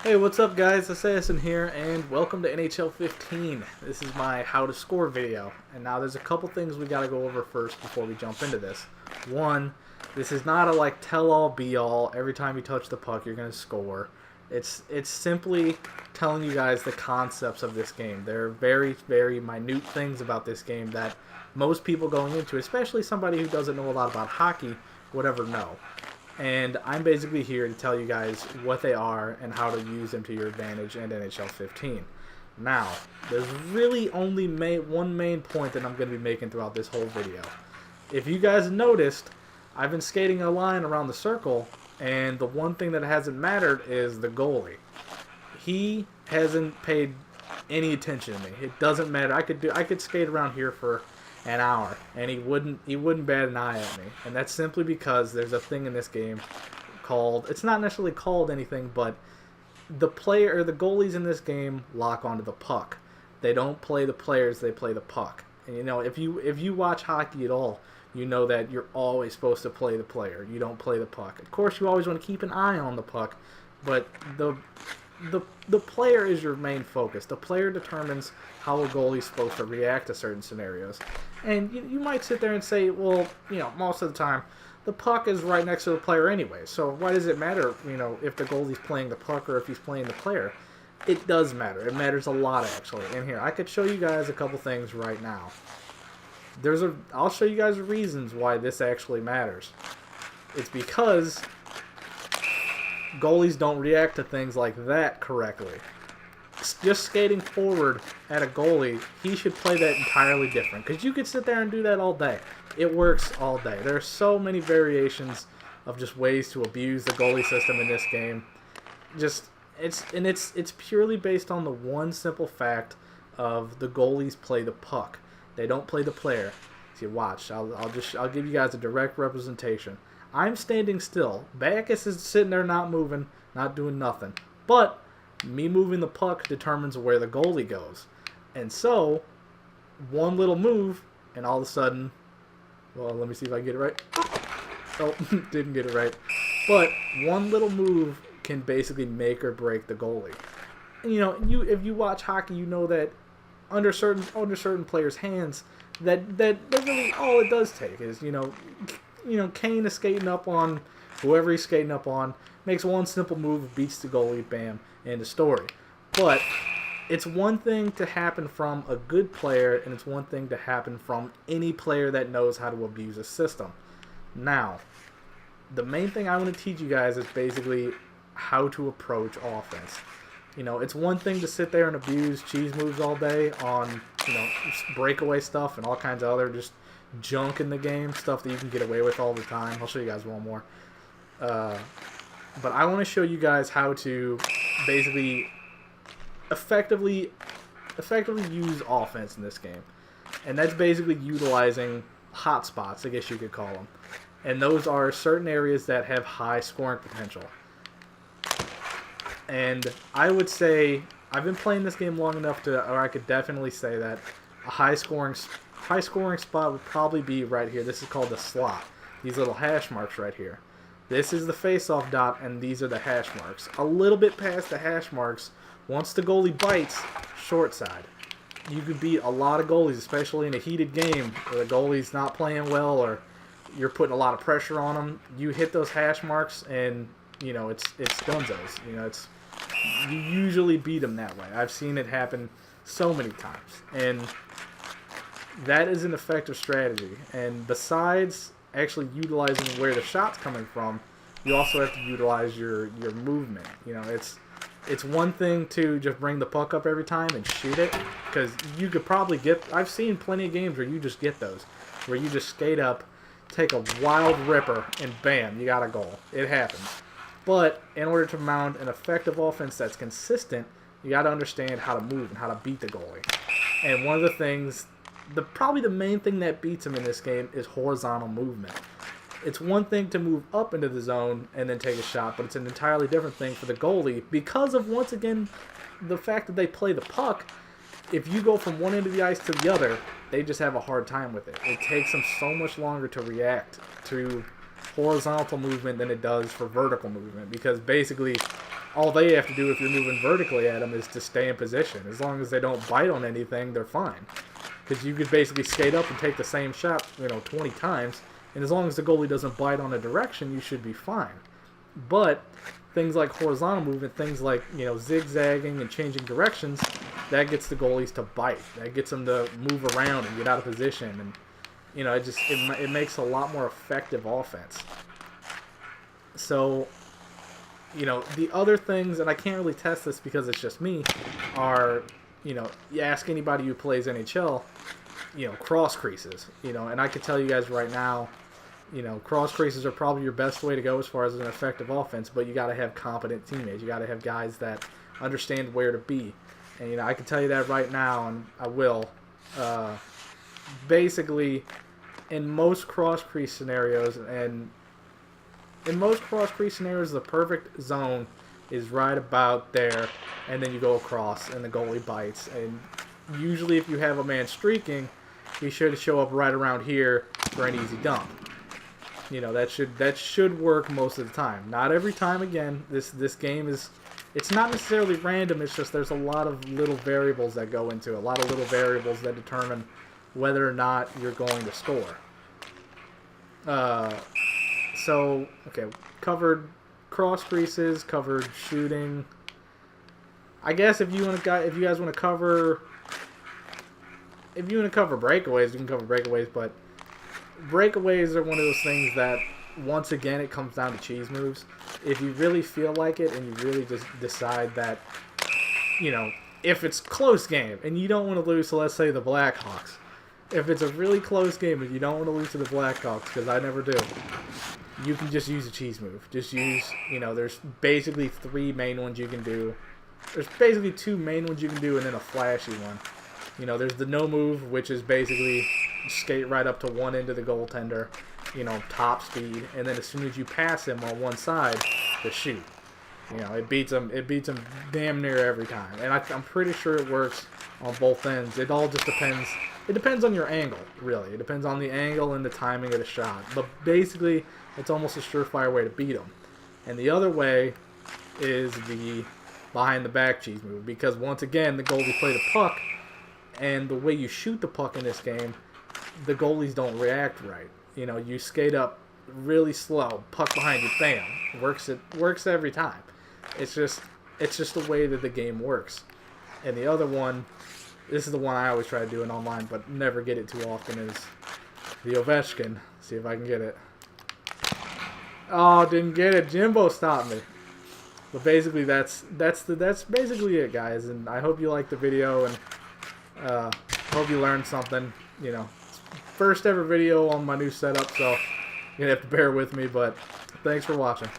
Hey, what's up guys? Assassin here, and welcome to NHL 15. This is my how to score video. And now there's a couple things we gotta go over first before we jump into this. One, this is not a tell-all be-all, every time you touch the puck you're gonna score. It's simply telling you guys the concepts of this game. There are very, very minute things about this game that most people going into, especially somebody who doesn't know a lot about hockey, would ever know. And I'm basically here to tell you guys what they are and how to use them to your advantage in NHL 15. Now, there's really only one main point that I'm going to be making throughout this whole video. If you guys noticed, I've been skating a line around the circle, and the one thing that hasn't mattered is the goalie. He hasn't paid any attention to me. It doesn't matter. I could skate around here for an hour and he wouldn't bat an eye at me, and that's simply because there's a thing in this game called, it's not necessarily called anything, but the goalies in this game lock onto the puck. They don't play the players, they play the puck. And you know, if you watch hockey at all, you know that you're always supposed to play the player. You don't play the puck. Of course, you always want to keep an eye on the puck, but the player is your main focus. The player determines how a goalie's supposed to react to certain scenarios. And you might sit there and say, well, you know, most of the time, the puck is right next to the player anyway. So why does it matter, you know, if the goalie's playing the puck or if he's playing the player? It does matter. It matters a lot, actually. And here, I could show you guys a couple things right now. I'll show you guys reasons why this actually matters. It's because goalies don't react to things like that correctly. Just skating forward at a goalie, he should play that entirely different. Because you could sit there and do that all day. It works all day. There are so many variations of just ways to abuse the goalie system in this game. It's purely based on the one simple fact of the goalies play the puck. They don't play the player. See, watch. I'll give you guys a direct representation. I'm standing still. Backus is sitting there not moving, not doing nothing. But me moving the puck determines where the goalie goes. And so, one little move, and all of a sudden, well, let me see if I get it right. Oh, didn't get it right. But one little move can basically make or break the goalie. And, you know, if you watch hockey, you know that under certain players' hands, that really all it does take is, you know, Kane is skating up on whoever he's skating up on, makes one simple move, beats the goalie, bam, end of story. But it's one thing to happen from a good player, and it's one thing to happen from any player that knows how to abuse a system. Now, the main thing I want to teach you guys is basically how to approach offense. You know, it's one thing to sit there and abuse cheese moves all day on, you know, breakaway stuff and all kinds of other just junk in the game, stuff that you can get away with all the time. I'll show you guys one more. But I want to show you guys how to basically effectively use offense in this game. And that's basically utilizing hotspots, I guess you could call them. And those are certain areas that have high scoring potential. And I would say, I've been playing this game long enough or I could definitely say that a high scoring spot would probably be right here. This is called the slot. These little hash marks right here. This is the face-off dot, and these are the hash marks. A little bit past the hash marks, once the goalie bites, short side. You could beat a lot of goalies, especially in a heated game where the goalie's not playing well or you're putting a lot of pressure on them. You hit those hash marks, and you know it's dunzos. You know, you usually beat them that way. I've seen it happen so many times, and that is an effective strategy. And besides actually utilizing where the shot's coming from, you also have to utilize your movement. You know, it's one thing to just bring the puck up every time and shoot it, because you could probably I've seen plenty of games where you just get those, where you just skate up, take a wild ripper, and bam, you got a goal. It happens. But in order to mount an effective offense that's consistent, you got to understand how to move and how to beat the goalie. And one of the things, probably the main thing that beats him in this game is horizontal movement. It's one thing to move up into the zone and then take a shot, but it's an entirely different thing for the goalie because of, once again, the fact that they play the puck. If you go from one end of the ice to the other, they just have a hard time with it. It takes them so much longer to react to horizontal movement than it does for vertical movement, because basically all they have to do if you're moving vertically at them is to stay in position. As long as they don't bite on anything, they're fine. Because you could basically skate up and take the same shot, 20 times, and as long as the goalie doesn't bite on a direction, you should be fine. But things like horizontal movement, things like zigzagging and changing directions, that gets the goalies to bite. That gets them to move around and get out of position, and it makes a lot more effective offense. So, the other things, and I can't really test this because it's just me, are, you ask anybody who plays NHL, cross creases, and I can tell you guys right now, cross creases are probably your best way to go as far as an effective offense, but you got to have competent teammates. You got to have guys that understand where to be. And, I can tell you that right now, and I will. Basically, in most cross crease scenarios, the perfect zone is right about there, and then you go across, and the goalie bites. And usually, if you have a man streaking, he should show up right around here for an easy dump. That should work most of the time. Not every time. Again, this game it's not necessarily random. It's just there's a lot of little variables that go into it. A lot of little variables that determine whether or not you're going to score. So okay, covered cross creases, covered shooting. I guess if you guys want to cover breakaways, you can cover breakaways, but breakaways are one of those things that, once again, it comes down to cheese moves. If you really feel like it and you really just decide that, if it's close game and you don't want to lose to, let's say, the Blackhawks. If it's a really close game and you don't want to lose to the Blackhawks, because I never do, you can just use a cheese move. Just use, there's basically 3 main ones you can do. There's basically 2 main ones you can do and then a flashy one. There's the no move, which is basically skate right up to one end of the goaltender, top speed, and then as soon as you pass him on one side, to shoot. It beats him damn near every time, and I'm pretty sure it works on both ends. It all just depends. It depends on your angle, really. It depends on the angle and the timing of the shot. But basically, it's almost a surefire way to beat him. And the other way is the behind the back cheese move, because once again, the goalie played a puck, and the way you shoot the puck in this game, the goalies don't react right. You skate up really slow, puck behind you, bam. Works every time. It's just the way that the game works. And the other one, this is the one I always try to do in online, but never get it too often, is the Ovechkin. See if I can get it. Oh, didn't get it. Jimbo stopped me. But basically, that's basically it, guys. And I hope you liked the video, and hope you learned something. First ever video on my new setup, so you're gonna have to bear with me. But thanks for watching.